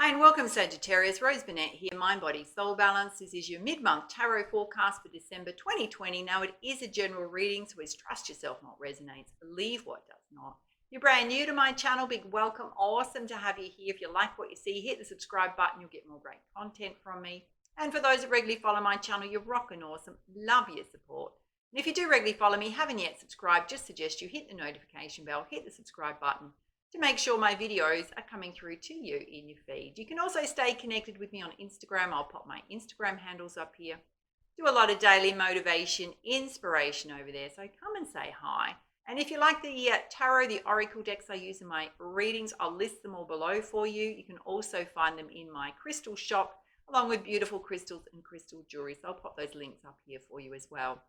Hi and welcome Sagittarius, Rose Burnett here, Mind, Body, Soul Balance. This is your mid-month tarot forecast for December 2020. Now it is a general reading, so it's trust yourself what resonates, believe what does not. If you're brand new to my channel, big welcome. Awesome to have you here. If you like what you see, hit the subscribe button. You'll get more great content from me. And for those that regularly follow my channel, you're rocking awesome. Love your support. And if you do regularly follow me, haven't yet subscribed, just suggest you hit the notification bell, hit the subscribe button, to make sure my videos are coming through to you in your feed. You can also stay connected with me on Instagram. I'll pop my Instagram handles up here. Do a lot of daily motivation, inspiration over there. So come and say hi. And if you like the tarot, the oracle decks I use in my readings, I'll list them all below for you. You can also find them in my crystal shop, along with beautiful crystals and crystal jewelry. So I'll pop those links up here for you as well.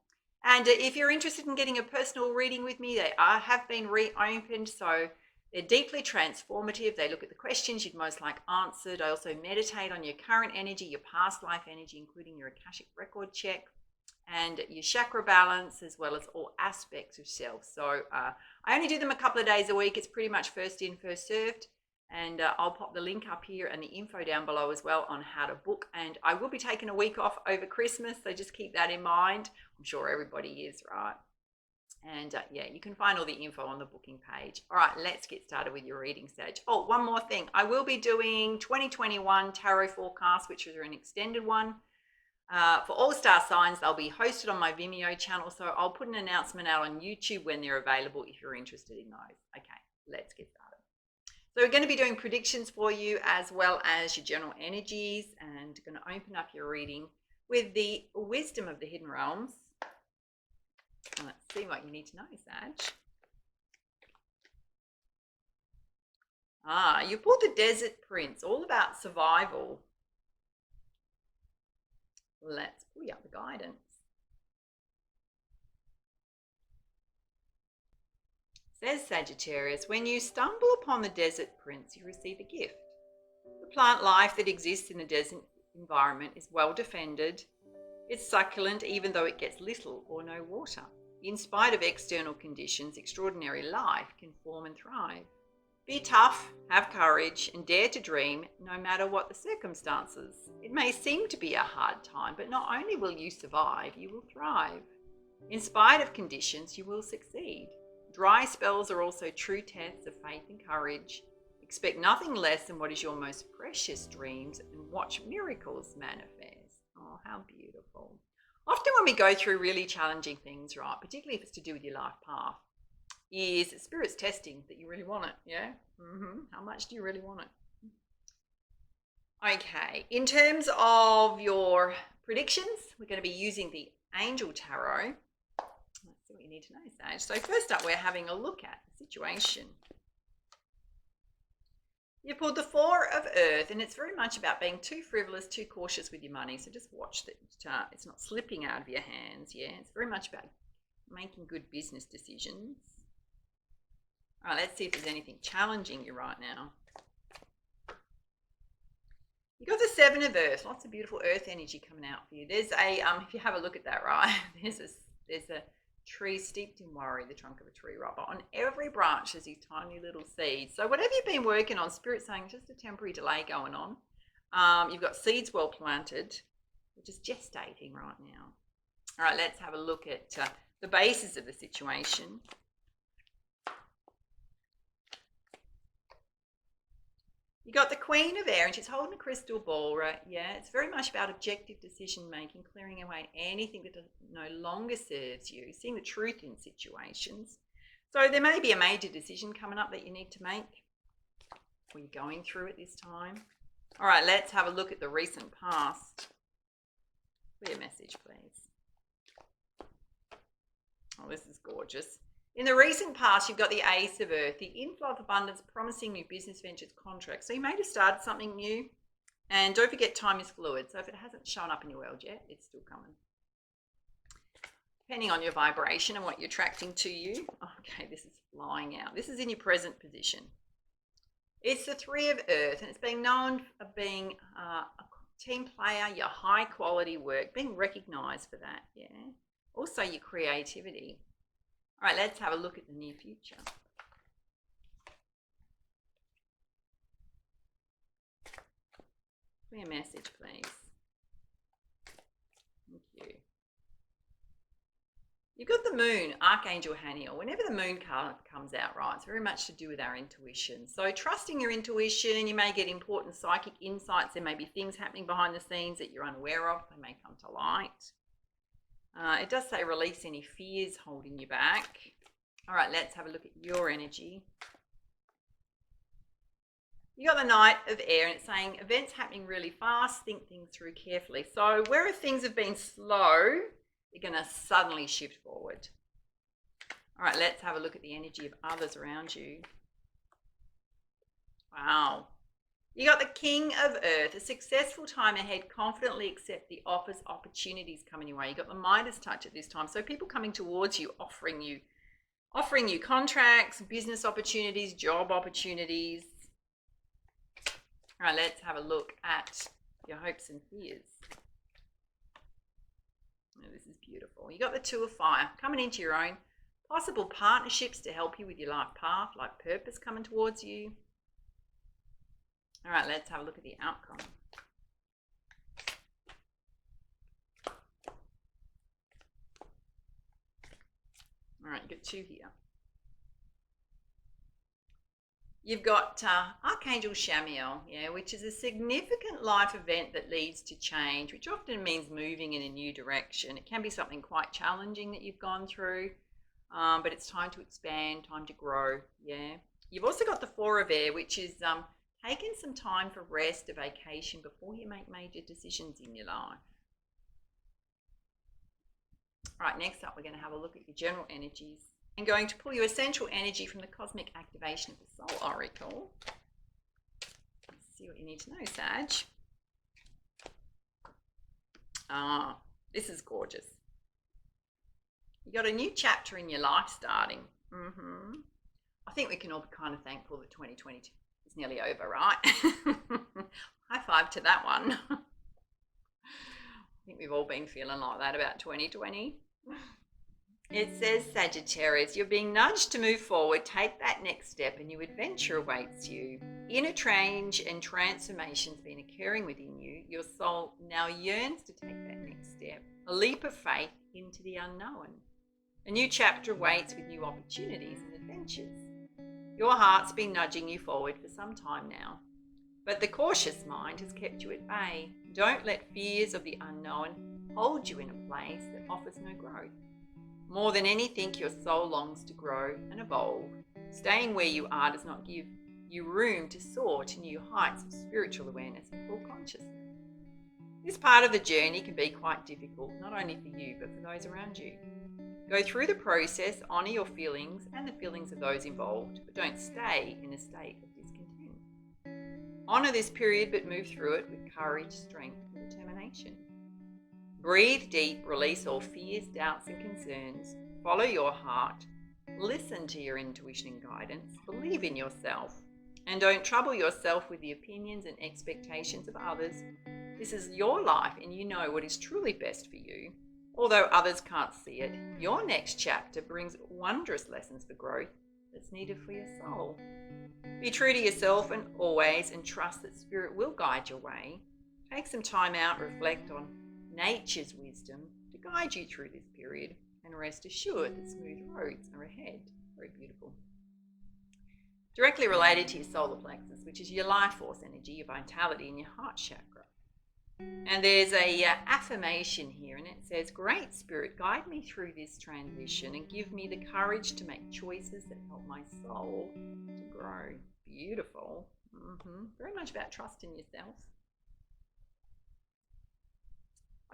And if you're interested in getting a personal reading with me, they have been reopened. So they're deeply transformative. They look at the questions you'd most like answered. I also meditate on your current energy, your past life energy, including your Akashic record check and your chakra balance, as well as all aspects of self. So I only do them a couple of days a week. It's pretty much first in, first served. And I'll pop the link up here and the info down below as well on how to book. And I will be taking a week off over Christmas, so just keep that in mind. I'm sure everybody is, right? And yeah, you can find all the info on the booking page. All right, let's get started with your reading, Sag. Oh, one more thing. I will be doing 2021 tarot forecasts, which is an extended one. For all star signs, they'll be hosted on my Vimeo channel. So I'll put an announcement out on YouTube when they're available if you're interested in those. Okay, let's get started. So we're going to be doing predictions for you as well as your general energies, and going to open up your reading with the wisdom of the hidden realms. Let's see what you need to know, Sag. You pulled the Desert Prince, all about survival. Let's pull you up the guidance. Says Sagittarius, when you stumble upon the Desert Prince, you receive a gift. The plant life that exists in the desert environment is well defended. It's succulent even though it gets little or no water. In spite of external conditions, extraordinary life can form and thrive. Be tough, have courage, and dare to dream no matter what the circumstances. It may seem to be a hard time, but not only will you survive, you will thrive. In spite of conditions, you will succeed. Dry spells are also true tests of faith and courage. Expect nothing less than what is your most precious dreams and watch miracles manifest. Oh, how beautiful. Often when we go through really challenging things, right, particularly if it's to do with your life path, is Spirit's testing that you really want it, yeah? How much do you really want it? Okay, in terms of your predictions, we're going to be using the Angel Tarot. Let's see what you need to know, Sage. So first up, we're having a look at the situation. You pulled the Four of Earth, and it's very much about being too frivolous, too cautious with your money. So just watch that it's not slipping out of your hands. Yeah, it's very much about making good business decisions. All right, let's see if there's anything challenging you right now. You got the Seven of Earth, lots of beautiful Earth energy coming out for you. There's a if you have a look at that, right, there's a tree steeped in worry, the trunk of a tree, right? But on every branch there's these tiny little seeds. So whatever you've been working on, Spirit's saying just a temporary delay going on. You've got seeds well planted, which is gestating right now. All right, let's have a look at the basis of the situation. You got the Queen of Air, and she's holding a crystal ball, right? Yeah, it's very much about objective decision making, clearing away anything that no longer serves you, seeing the truth in situations. So there may be a major decision coming up that you need to make, or you're going through at this time. All right, let's have a look at the recent past. Clear message, please. Oh, this is gorgeous. In the recent past, you've got the Ace of Earth, the inflow of abundance, promising new business ventures, contracts. So you may have started something new. And don't forget, time is fluid. So if it hasn't shown up in your world yet, it's still coming. Depending on your vibration and what you're attracting to you. Okay, this is flying out. This is in your present position. It's the Three of Earth, and it's being known for being a team player, your high quality work, being recognized for that, yeah. Also your creativity. All right, let's have a look at the near future. Clear message, please. Thank you. You've got the moon, Archangel Haniel. Whenever the moon card comes out, right, it's very much to do with our intuition. So trusting your intuition, you may get important psychic insights. There may be things happening behind the scenes that you're unaware of. They may come to light. It does say release any fears holding you back. All right, let's have a look at your energy. You got the Knight of Air, and it's saying events happening really fast. Think things through carefully. So where things have been slow, you're going to suddenly shift forward. All right, let's have a look at the energy of others around you. Wow. You got the King of Earth, a successful time ahead. Confidently accept the offers, opportunities coming your way. You got the Midas touch at this time. So people coming towards you, offering you contracts, business opportunities, job opportunities. All right, let's have a look at your hopes and fears. Oh, this is beautiful. You got the Two of Fire coming into your own. Possible partnerships to help you with your life path, like purpose coming towards you. All right, let's have a look at the outcome. All right, you got 2 here. You've got Archangel Shamiel, yeah, which is a significant life event that leads to change, which often means moving in a new direction. It can be something quite challenging that you've gone through, but it's time to expand, time to grow, yeah. You've also got the Four of Air, which is taking some time for rest, a vacation, before you make major decisions in your life. All right, next up, we're going to have a look at your general energies. I'm going to pull your essential energy from the Cosmic Activation of the Soul Oracle. Let's see what you need to know, Sag. Ah, this is gorgeous. You got a new chapter in your life starting. I think we can all be kind of thankful that 2022 is nearly over, right? High five to that one. I think we've all been feeling like that about 2020. It says, Sagittarius, you're being nudged to move forward. Take that next step, a new adventure awaits you. Inner change and transformation's been occurring within you. Your soul now yearns to take that next step, a leap of faith into the unknown. A new chapter awaits with new opportunities and adventures. Your heart's been nudging you forward for some time now, but the cautious mind has kept you at bay. Don't let fears of the unknown hold you in a place that offers no growth. More than anything, your soul longs to grow and evolve. Staying where you are does not give you room to soar to new heights of spiritual awareness and full consciousness. This part of the journey can be quite difficult, not only for you, but for those around you. Go through the process, honour your feelings and the feelings of those involved, but don't stay in a state of discontent. Honour this period, but move through it with courage, strength, and determination. Breathe deep, release all fears, doubts, and concerns. Follow your heart. Listen to your intuition and guidance. Believe in yourself. And don't trouble yourself with the opinions and expectations of others. This is your life, and you know what is truly best for you. Although others can't see it, your next chapter brings wondrous lessons for growth that's needed for your soul. Be true to yourself and always, and trust that Spirit will guide your way. Take some time out, reflect on nature's wisdom to guide you through this period, and rest assured that smooth roads are ahead. Very beautiful. Directly related to your solar plexus, which is your life force energy, your vitality, and your heart chakra. And there's a affirmation here, and it says, Great Spirit, guide me through this transition and give me the courage to make choices that help my soul to grow. Beautiful. Very much about trusting yourself.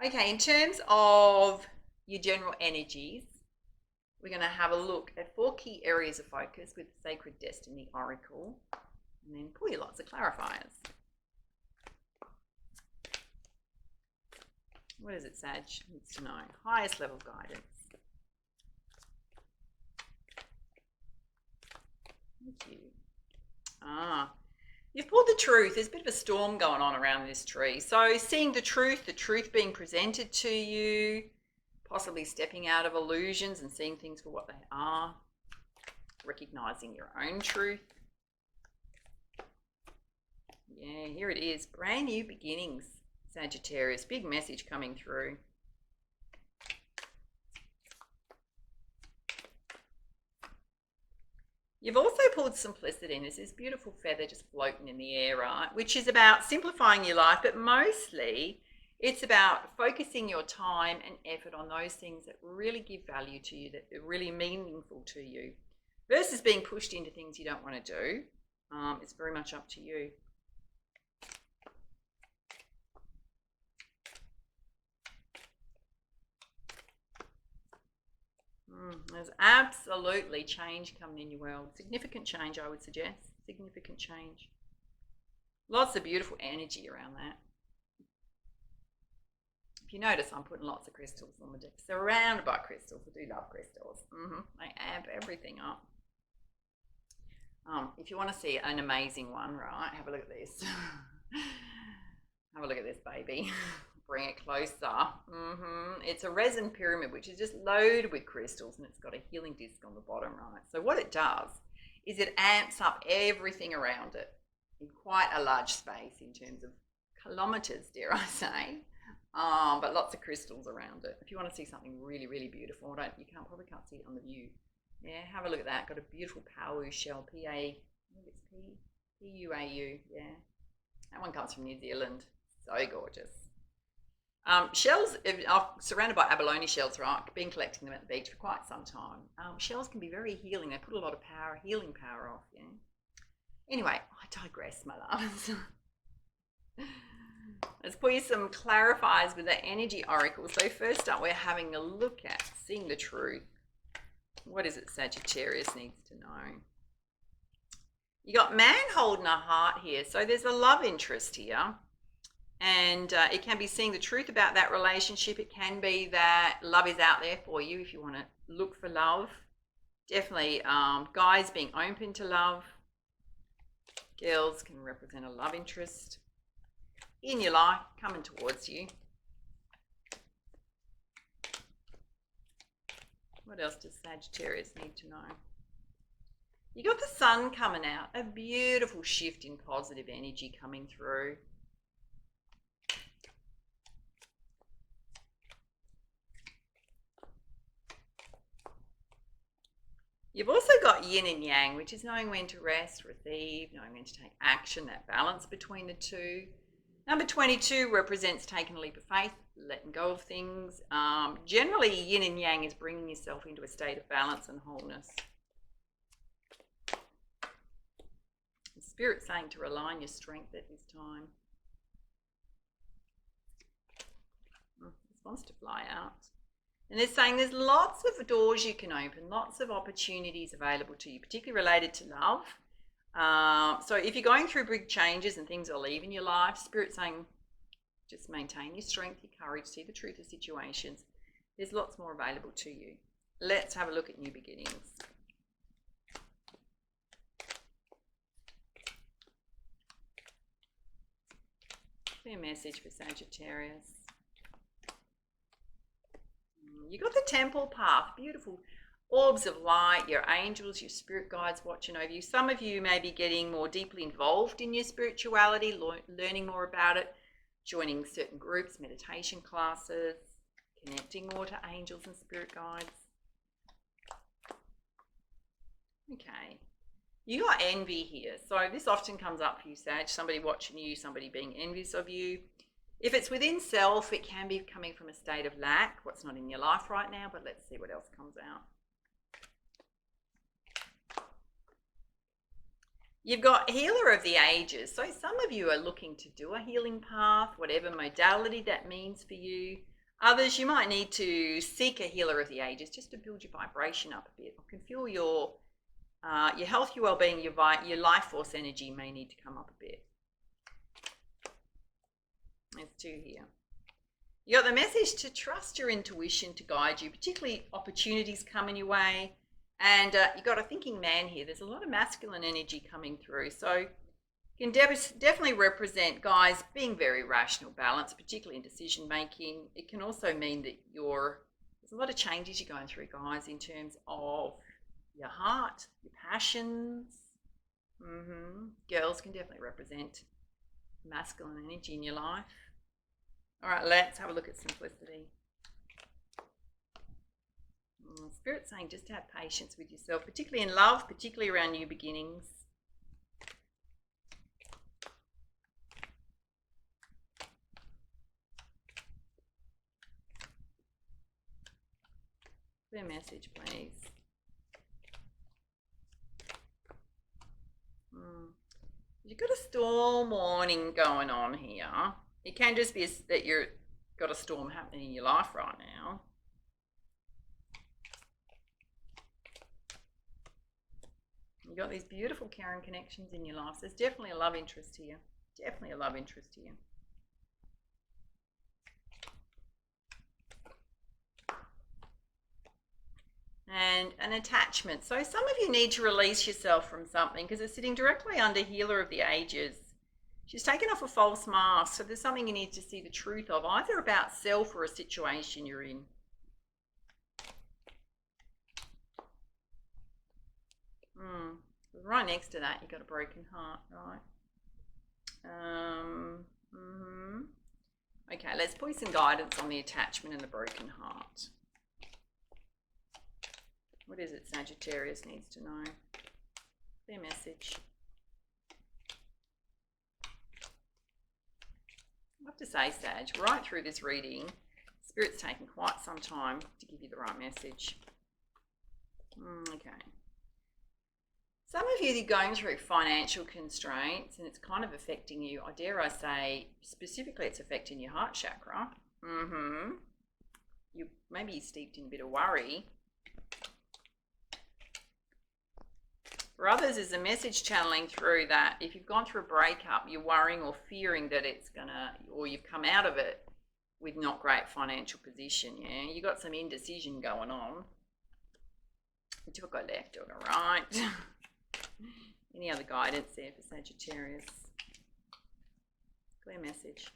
Okay, in terms of your general energies, we're going to have a look at 4 key areas of focus with the Sacred Destiny Oracle, and then pull you lots of clarifiers. What is it, Sag needs to know? Highest level of guidance. Thank you. You've pulled the Truth. There's a bit of a storm going on around this tree. So seeing the truth being presented to you, possibly stepping out of illusions and seeing things for what they are, recognizing your own truth. Yeah, here it is. Brand new beginnings, Sagittarius. Big message coming through. You've also pulled simplicity, and there's this beautiful feather just floating in the air, right? Which is about simplifying your life, but mostly it's about focusing your time and effort on those things that really give value to you, that are really meaningful to you, versus being pushed into things you don't want to do. It's very much up to you. There's absolutely change coming in your world. Significant change, I would suggest. Significant change. Lots of beautiful energy around that. If you notice, I'm putting lots of crystals on the deck. Surrounded by crystals. I do love crystals. They amp everything up. If you want to see an amazing one, right, have a look at this. Have a look at this, baby. Bring it closer. It's a resin pyramid, which is just loaded with crystals, and it's got a healing disc on the bottom, right? So what it does is it amps up everything around it in quite a large space in terms of kilometers, dare I say, but lots of crystals around it. If you want to see something really, really beautiful, you probably can't see it on the view. Yeah, have a look at that. Got a beautiful Pauau shell, I think it's P-U-A-U, yeah. That one comes from New Zealand. So gorgeous. Shells are surrounded by abalone shells, right? I've been collecting them at the beach for quite some time. Shells can be very healing. They put a lot of power, healing power off, yeah. Anyway, I digress, my loves. Let's put you some clarifiers with the energy oracle. So first up, we're having a look at seeing the truth. What is it Sagittarius needs to know? You got man holding a heart here. So there's a love interest here. And it can be seeing the truth about that relationship. It can be that love is out there for you if you want to look for love. Definitely guys being open to love. Girls can represent a love interest in your life coming towards you. What else does Sagittarius need to know? You got the sun coming out. A beautiful shift in positive energy coming through. You've also got yin and yang, which is knowing when to rest, receive, knowing when to take action, that balance between the two. Number 22 represents taking a leap of faith, letting go of things. Generally, yin and yang is bringing yourself into a state of balance and wholeness. The Spirit's saying to align your strength at this time. This wants to fly out. And they're saying there's lots of doors you can open, lots of opportunities available to you, particularly related to love. So if you're going through big changes and things are leaving your life, Spirit's saying just maintain your strength, your courage, see the truth of situations. There's lots more available to you. Let's have a look at new beginnings. Clear message for Sagittarius. You got the temple path, beautiful orbs of light, your angels, your spirit guides watching over you. Some of you may be getting more deeply involved in your spirituality, learning more about it, joining certain groups, meditation classes, connecting more to angels and spirit guides. Okay, you got envy here. So this often comes up for you, Sag, somebody watching you, somebody being envious of you. If it's within self, it can be coming from a state of lack, what's not in your life right now, but let's see what else comes out. You've got healer of the ages. So some of you are looking to do a healing path, whatever modality that means for you. Others, you might need to seek a healer of the ages just to build your vibration up a bit. I can feel your health, your well-being, your life force energy may need to come up a bit. There's two here. You got the message to trust your intuition to guide you, particularly opportunities coming your way. And you got a thinking man here. There's a lot of masculine energy coming through. So you can definitely represent guys being very rational, balanced, particularly in decision making. It can also mean that there's a lot of changes you're going through, guys, in terms of your heart, your passions. Girls can definitely represent masculine energy in your life. All right, let's have a look at simplicity. Spirit's saying just to have patience with yourself, particularly in love, particularly around new beginnings. Clear message, please. You've got a storm warning going on here. It can just be that you've got a storm happening in your life right now. You've got these beautiful caring connections in your life. There's definitely a love interest here. Definitely a love interest here. And an attachment. So some of you need to release yourself from something because it's sitting directly under Healer of the Ages. She's taken off a false mask. So there's something you need to see the truth of, either about self or a situation you're in. Right next to that, you've got a broken heart, right? Okay, let's put some guidance on the attachment and the broken heart. What is it Sagittarius needs to know? Clear message. I have to say, Sag, right through this reading, Spirit's taken quite some time to give you the right message. Okay. Some of you are going through financial constraints and it's kind of affecting you. I dare I say, specifically it's affecting your heart chakra. Maybe you're steeped in a bit of worry. For others, there's a message channeling through that if you've gone through a breakup, you're worrying or fearing that it's gonna, or you've come out of it with not great financial position, yeah? You got some indecision going on. Which have I got left or right? Any other guidance there for Sagittarius? Clear message.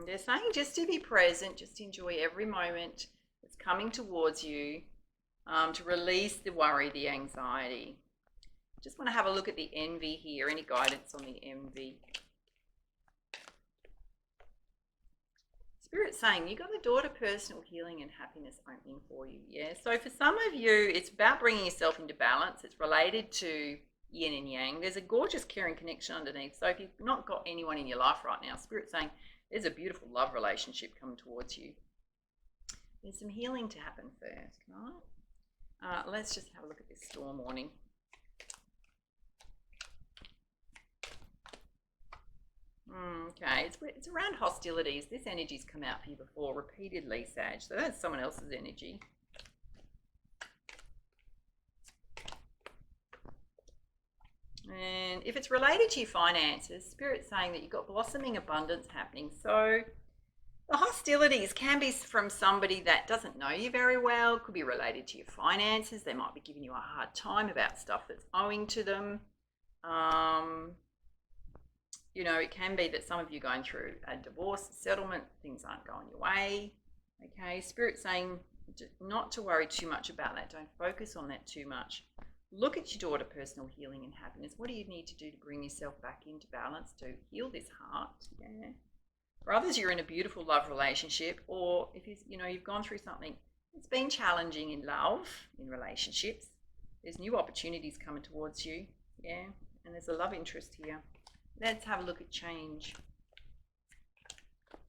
They're saying just to be present, just enjoy every moment that's coming towards you. To release the worry, the anxiety. Just want to have a look at the envy here. Any guidance on the envy? Spirit's saying you got the door to personal healing and happiness opening for you. Yeah. So for some of you, it's about bringing yourself into balance. It's related to yin and yang. There's a gorgeous caring connection underneath. So if you've not got anyone in your life right now, Spirit's saying there's a beautiful love relationship coming towards you. There's some healing to happen first, right? Let's just have a look at this storm warning. Okay, it's around hostilities. This energy's come out for you before repeatedly, Sag. So that's someone else's energy. And if it's related to your finances, Spirit's saying that you've got blossoming abundance happening. So the hostilities can be from somebody that doesn't know you very well. Could be related to your finances. They might be giving you a hard time about stuff that's owing to them. You know, it can be that some of you are going through a divorce, settlement, things aren't going your way. Okay, Spirit's saying not to worry too much about that. Don't focus on that too much. Look at your door to personal healing and happiness. What do you need to do to bring yourself back into balance, to heal this heart? Yeah. For others, you're in a beautiful love relationship, or if you've gone through something that's been challenging in love, in relationships, there's new opportunities coming towards you, yeah, and there's a love interest here. Let's have a look at change.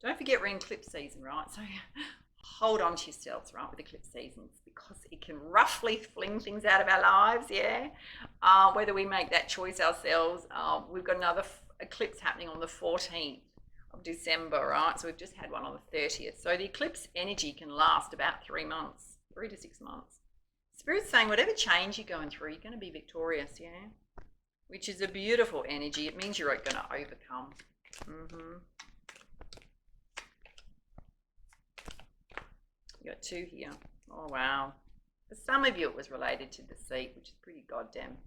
Don't forget we're in eclipse season, right? So hold on to yourselves, right, with eclipse seasons, because it can roughly fling things out of our lives, yeah. Whether we make that choice ourselves, we've got another eclipse happening on the 14th. Of December, right? So we've just had one on the 30th. So the eclipse energy can last about 3 months, 3 to 6 months. Spirit's saying whatever change you're going through, you're going to be victorious, yeah? Which is a beautiful energy. It means you're going to overcome. You got 2 here. Oh, wow. For some of you, it was related to deceit, which is pretty goddamn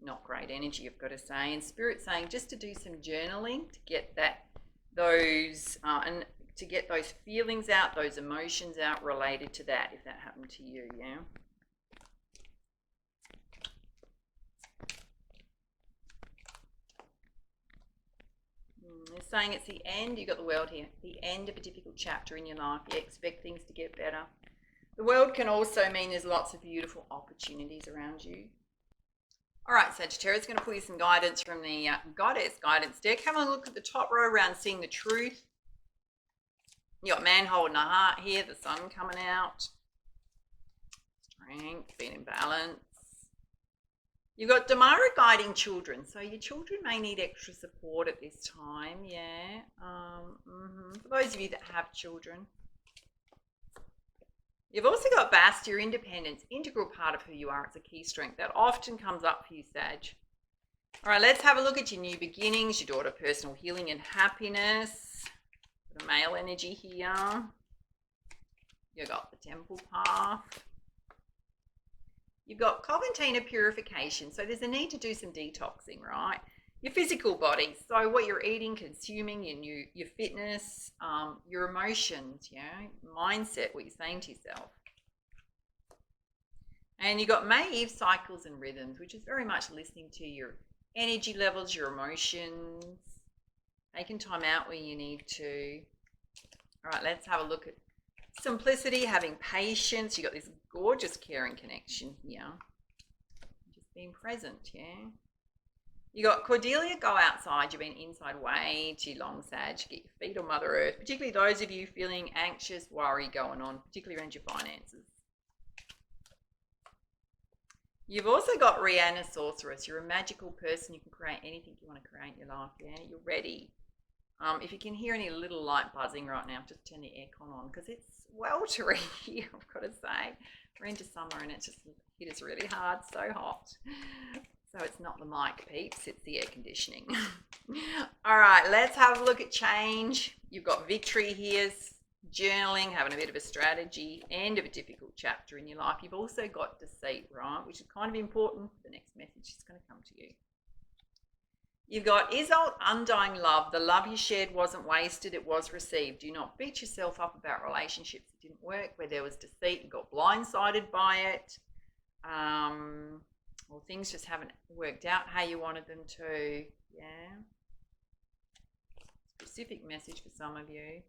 not great energy, I've got to say. And Spirit's saying just to do some journaling to get those feelings out, those emotions out related to that, if that happened to you, yeah? It's saying it's the end. You got the world here. The end of a difficult chapter in your life. You expect things to get better. The world can also mean there's lots of beautiful opportunities around you. All right, Sagittarius, going to pull you some guidance from the Goddess Guidance deck. Have a look at the top row around seeing the truth. You got man holding a heart here, the sun coming out. Strength, being in balance. You've got Damara guiding children. So your children may need extra support at this time, yeah. For those of you that have children. You've also got Bast, your independence, integral part of who you are. It's a key strength that often comes up for you, Sag. All right, let's have a look at your new beginnings, your daughter, personal healing and happiness. The male energy here. You've got the temple path. You've got Coventina purification. So there's a need to do some detoxing, right? Your physical body, so what you're eating, consuming, your fitness, your emotions, mindset, what you're saying to yourself. And you got May-Eve cycles and rhythms, which is very much listening to your energy levels, your emotions, taking time out where you need to. All right, let's have a look at simplicity, having patience. You got this gorgeous caring connection here. Just being present, yeah. You got Cordelia, go outside. You've been inside way too long, Sag. Get your feet on Mother Earth, particularly those of you feeling anxious, worry going on, particularly around your finances. You've also got Rihanna, Sorceress. You're a magical person. You can create anything you want to create in your life, yeah? You're ready. If you can hear any little light buzzing right now, just turn the aircon on because it's weltering here, I've got to say. We're into summer and it's just hit us really hard, so hot. So it's not the mic, peeps, it's the air conditioning. All right, let's have a look at change. You've got victory here, journaling, having a bit of a strategy, end of a difficult chapter in your life. You've also got deceit, right, which is kind of important for the next message that's going to come to you. You've got Isolde, undying love. The love you shared wasn't wasted, it was received. Do not beat yourself up about relationships that didn't work, where there was deceit, you got blindsided by it. Or things just haven't worked out how you wanted them to. Yeah. Specific message for some of you.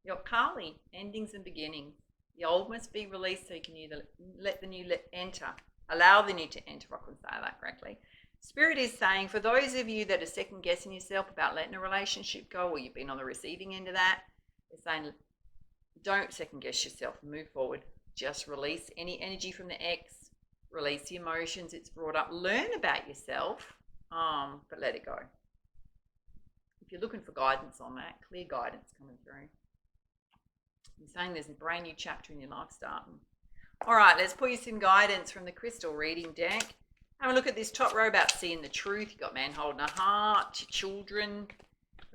You've got Carly, endings and beginnings. The old must be released so you can either let the new enter. Allow the new to enter, if I can say that correctly. Spirit is saying, for those of you that are second guessing yourself about letting a relationship go, or you've been on the receiving end of that, they're saying, don't second guess yourself, move forward. Just release any energy from the ex, release the emotions it's brought up, learn about yourself, but let it go. If you're looking for guidance on that, clear guidance coming through. I'm saying there's a brand new chapter in your life starting. All right, let's pull you some guidance from the crystal reading deck. Have a look at this top row about seeing the truth. You've got man holding a heart, your children,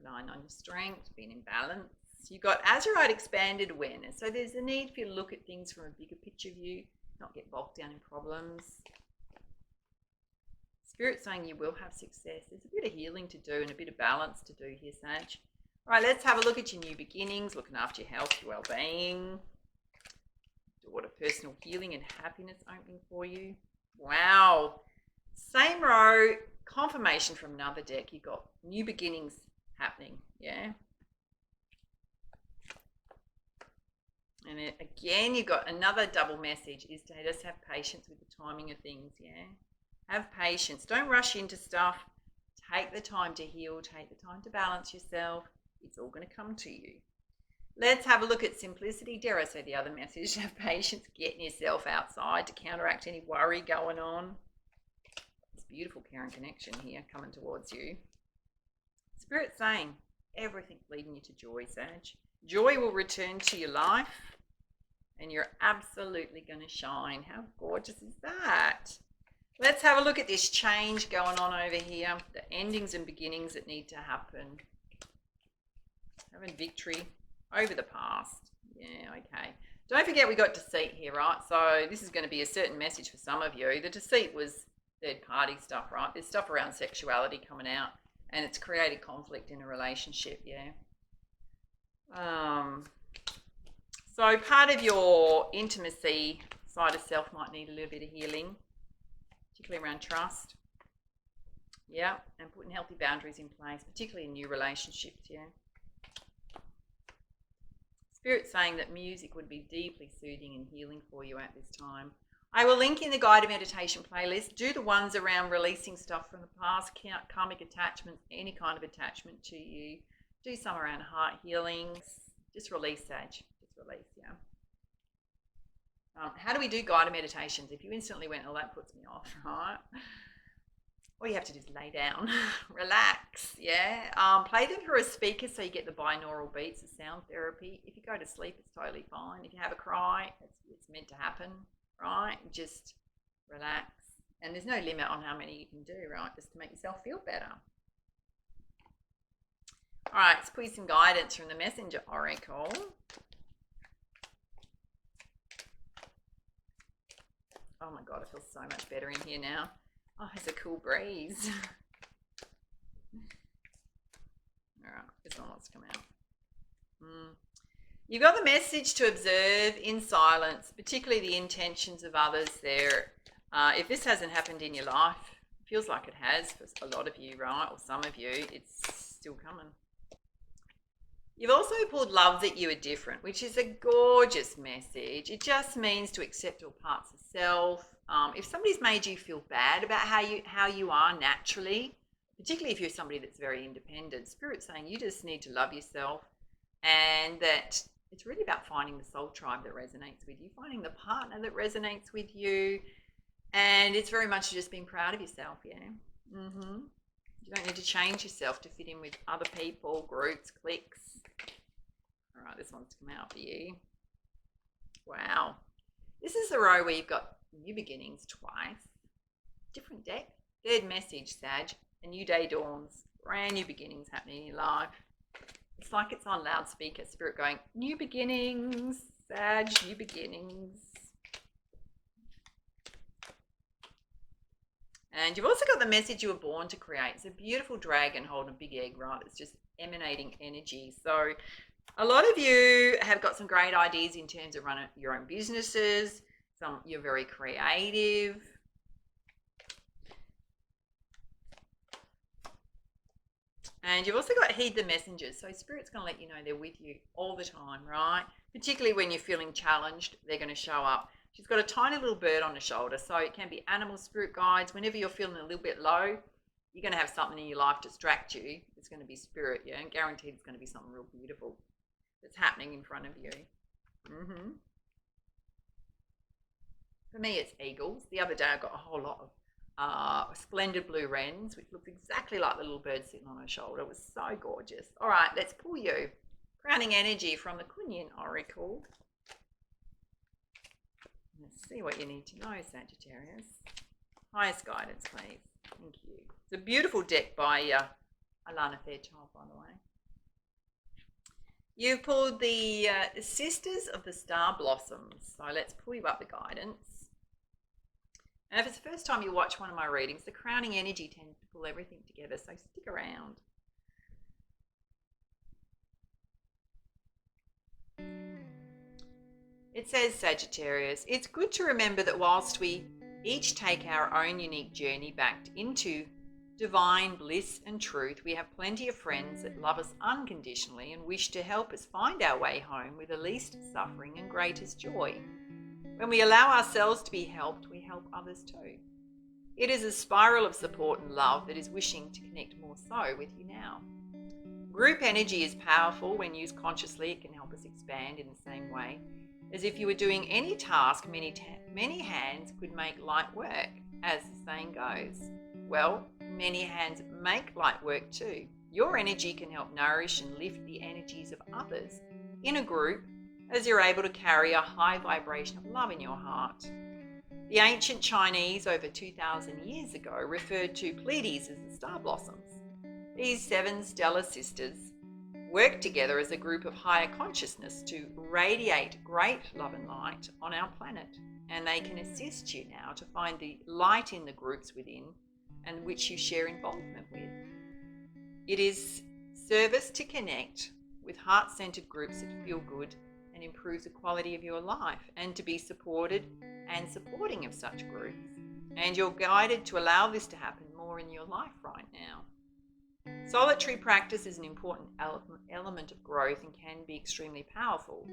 relying on your strength, being in balance. You've got Azurite expanded awareness. So there's a need for you to look at things from a bigger picture view, not get bogged down in problems. Spirit's saying you will have success. There's a bit of healing to do and a bit of balance to do here, Sag. All right, let's have a look at your new beginnings, looking after your health, your well-being. Daughter, personal healing and happiness opening for you. Wow. Same row, confirmation from another deck. You've got new beginnings happening, yeah? And again, you've got another double message is to just have patience with the timing of things, yeah? Have patience. Don't rush into stuff. Take the time to heal. Take the time to balance yourself. It's all going to come to you. Let's have a look at simplicity. Dare I say the other message? Have patience getting yourself outside to counteract any worry going on. This beautiful caring connection here coming towards you. Spirit saying everything's leading you to joy, Sag. Joy will return to your life and you're absolutely going to shine. How gorgeous is that? Let's have a look at this change going on over here. The endings and beginnings that need to happen. Having victory over the past. Yeah, okay. Don't forget we got deceit here, right? So this is going to be a certain message for some of you. The deceit was third-party stuff, right? There's stuff around sexuality coming out and it's created conflict in a relationship, yeah. So part of your intimacy side of self might need a little bit of healing, particularly around trust. Yeah, and putting healthy boundaries in place, particularly in new relationships, yeah. Spirit's saying that music would be deeply soothing and healing for you at this time. I will link in the guided meditation playlist. Do the ones around releasing stuff from the past, karmic attachments, any kind of attachment to you. Do some around heart healings. Just release, Sag. Just release, yeah. How do we do guided meditations? If you instantly went, oh, that puts me off, right? All you have to do is lay down, relax, yeah. Play them through a speaker so you get the binaural beats of sound therapy. If you go to sleep, it's totally fine. If you have a cry, it's meant to happen, right? Just relax. And there's no limit on how many you can do, right? Just to make yourself feel better. All right, let's put you some guidance from the Messenger Oracle. Oh my God, it feels so much better in here now. Oh, it's a cool breeze. All right, this one wants to come out. You've got the message to observe in silence, particularly the intentions of others there. If this hasn't happened in your life, it feels like it has for a lot of you, right? Or some of you, it's still coming. You've also pulled love that you are different, which is a gorgeous message. It just means to accept all parts of self. If somebody's made you feel bad about how you are naturally, particularly if you're somebody that's very independent, Spirit's saying you just need to love yourself, and that it's really about finding the soul tribe that resonates with you, finding the partner that resonates with you, and it's very much just being proud of yourself, yeah. You don't need to change yourself to fit in with other people, groups, cliques. All right, this one's come out for you. Wow. This is the row where you've got new beginnings twice. Different deck. Third message, Sag. A new day dawns. Brand new beginnings happening in your life. It's like it's on loudspeaker. Spirit going, new beginnings, Sag, new beginnings. And you've also got the message you were born to create. It's a beautiful dragon holding a big egg, right? It's just emanating energy. So a lot of you have got some great ideas in terms of running your own businesses. You're very creative. And you've also got heed the messengers. So Spirit's going to let you know they're with you all the time, right? Particularly when you're feeling challenged, they're going to show up. She's got a tiny little bird on her shoulder. So it can be animal spirit guides. Whenever you're feeling a little bit low, you're going to have something in your life distract you. It's going to be spirit, yeah? And guaranteed it's going to be something real beautiful that's happening in front of you. For me, it's eagles. The other day, I got a whole lot of splendid blue wrens, which looked exactly like the little bird sitting on her shoulder. It was so gorgeous. All right, let's pull you. Crowning energy from the Kunyin Oracle. Let's see what you need to know, Sagittarius. Highest guidance, please. Thank you. It's a beautiful deck by Alana Fairchild, by the way. You've pulled the Sisters of the Star Blossoms. So let's pull you up the guidance. And if it's the first time you watch one of my readings, the crowning energy tends to pull everything together, so stick around. It says, Sagittarius, it's good to remember that whilst we each take our own unique journey back into divine bliss and truth, we have plenty of friends that love us unconditionally and wish to help us find our way home with the least suffering and greatest joy. When we allow ourselves to be helped, we help others too. It is a spiral of support and love that is wishing to connect more so with you now. Group energy is powerful. When used consciously, it can help us expand in the same way as if you were doing any task, many hands could make light work, as the saying goes. Well, many hands make light work too. Your energy can help nourish and lift the energies of others in a group as you're able to carry a high vibration of love in your heart. The ancient Chinese over 2,000 years ago referred to Pleiades as the star blossoms. These 7 stellar sisters work together as a group of higher consciousness to radiate great love and light on our planet, and they can assist you now to find the light in the groups within and which you share involvement with. It is service to connect with heart-centered groups that feel good and improve the quality of your life, and to be supported and supporting of such groups. And you're guided to allow this to happen more more in your life right now. Solitary practice is an important element of growth and can be extremely powerful,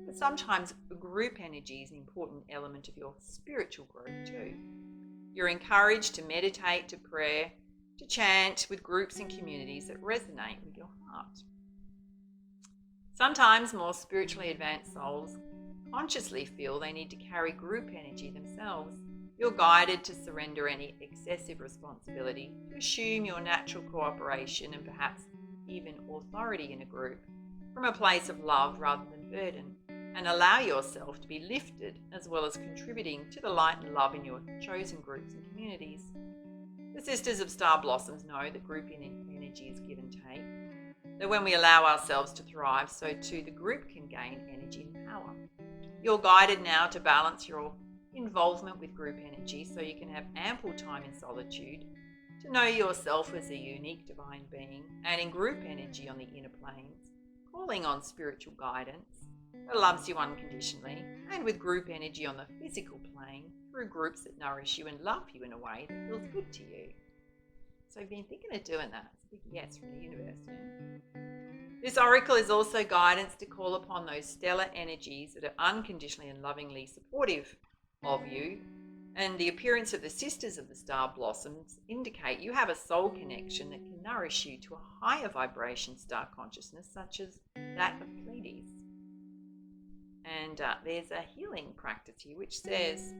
but sometimes group energy is an important element of your spiritual growth too. You're encouraged to meditate, to pray, to chant with groups and communities that resonate with your heart. Sometimes more spiritually advanced souls consciously feel they need to carry group energy themselves. You're guided to surrender any excessive responsibility, to assume your natural cooperation and perhaps even authority in a group from a place of love rather than burden, and allow yourself to be lifted as well as contributing to the light and love in your chosen groups and communities. The Sisters of Star Blossoms know that group energy is give and take, that when we allow ourselves to thrive, so too the group can gain energy and power. You're guided now to balance your involvement with group energy so you can have ample time in solitude to know yourself as a unique divine being, and in group energy on the inner planes, calling on spiritual guidance that loves you unconditionally, and with group energy on the physical plane through groups that nourish you and love you in a way that feels good to you. So I've been thinking of doing that. It's a big yes from the universe. Yeah? This oracle is also guidance to call upon those stellar energies that are unconditionally and lovingly supportive of you, and the appearance of the Sisters of the Star Blossoms indicate you have a soul connection that can nourish you to a higher vibration star consciousness, such as that of Pleiades. And there's a healing practice here which says,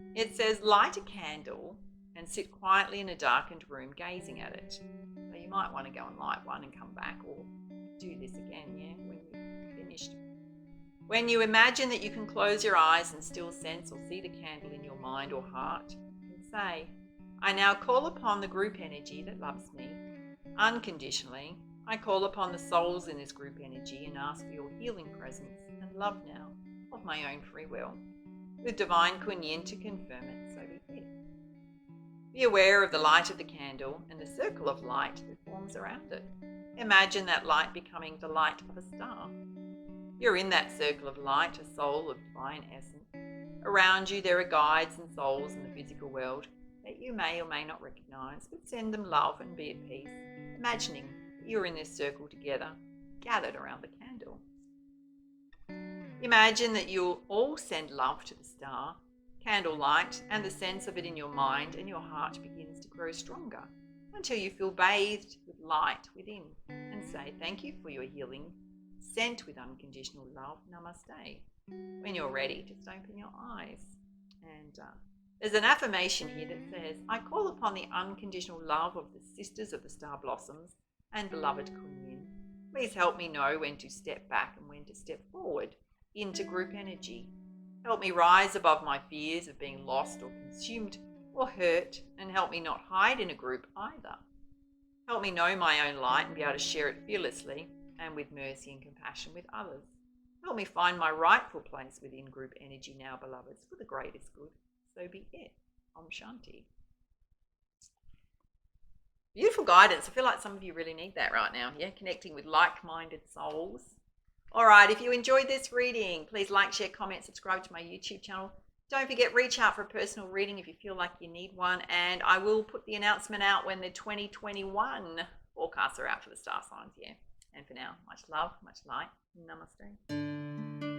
light a candle and sit quietly in a darkened room gazing at it. So you might want to go and light one and come back, or do this again, yeah, when you've finished. When you imagine that you can close your eyes and still sense or see the candle in your mind or heart, and say, I now call upon the group energy that loves me unconditionally. I call upon the souls in this group energy and ask for your healing presence and love now of my own free will, with divine kunyin to confirm it, so be it. Be aware of the light of the candle and the circle of light that forms around it. Imagine that light becoming the light of a star. You're in that circle of light, a soul of divine essence. Around you there are guides and souls in the physical world that you may or may not recognize, but send them love and be at peace, imagining that you're in this circle together, gathered around the candle. Imagine that you'll all send love to the star, candlelight, and the sense of it in your mind and your heart begins to grow stronger until you feel bathed with light within, and say thank you for your healing, sent with unconditional love, namaste. When you're ready, just open your eyes. And there's an affirmation here that says, I call upon the unconditional love of the Sisters of the Star Blossoms and beloved Kunyin. Please help me know when to step back and when to step forward into group energy. Help me rise above my fears of being lost or consumed or hurt, and help me not hide in a group either. Help me know my own light and be able to share it fearlessly and with mercy and compassion with others. Help me find my rightful place within group energy now, beloveds, for the greatest good. So be it. Om Shanti. Beautiful guidance. I feel like some of you really need that right now, yeah? Connecting with like-minded souls. All right, if you enjoyed this reading, please like, share, comment, subscribe to my YouTube channel. Don't forget, reach out for a personal reading if you feel like you need one. And I will put the announcement out when the 2021 forecasts are out for the star signs, yeah. And for now, much love, much light. Namaste.